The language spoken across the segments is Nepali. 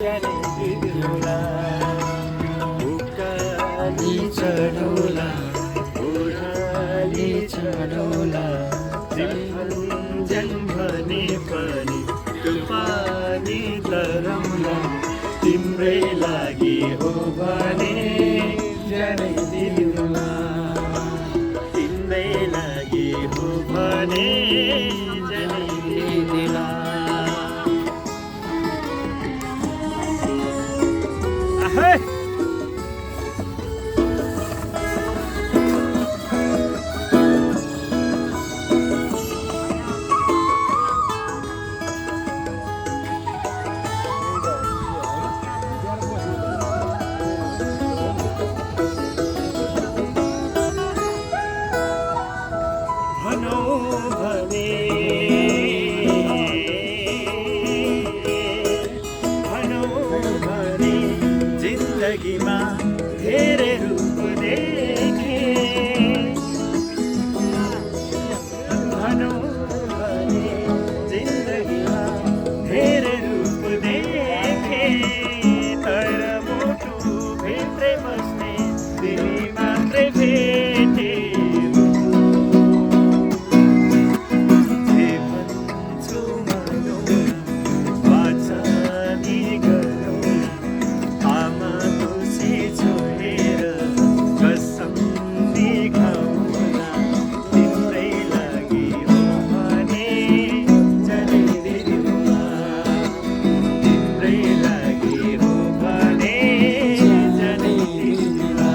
उकाली चढौला ओढाली चढौला जिम्जन भने पनि तुफानी तरौला तिम्रै लागि हो भने जनै दिउँला तिम्रै लागि हो भने जनै दिउँला Hey! जिन्दगीमा धेरै रूप देखे भनौँ भने जिन्दगीमा धेरै रूप देखे तर मुटु भित्रै बस्ने तिमी मात्रै भेटे जे भन्छु मनौ वाचनी गरौँ आमा तुलसी छोडेर कसम देखाउला तिम्रै लागि हो भने जनै दिउँला तिम्रै लागि हो भने जनै दिउँला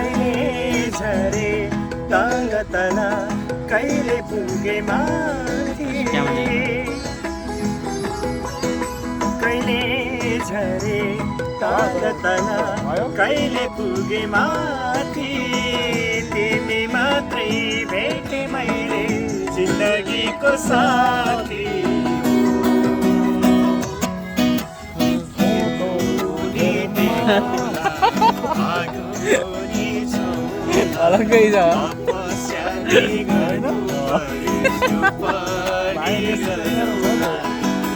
कहिले झरे टाङ तना कहिले पुगे माथि कहिले झरे टाङ तना कहिले पुगे माथि तिमी मात्रै भेटे मैले जिन्दगीको साथी अलग्गै छ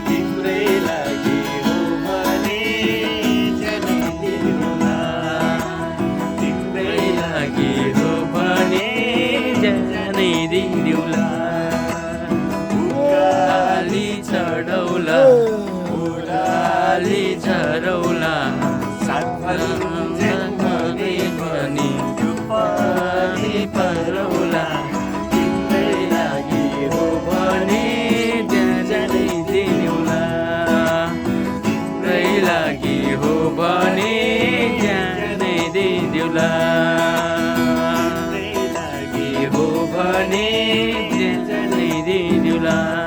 तिम्रै लागि हो भने जनै दिउँला तिम्रै लागि हो भने जनै दिउँला उकाली चढौला ओढाली चढौला साथजन भने पनि तुफानी परौला तिम्रै लागि हो भने जनै दिउँला तिम्रै लागि हो भने जनै दिउँला तिम्रै लागि हो भने जनै दिउँला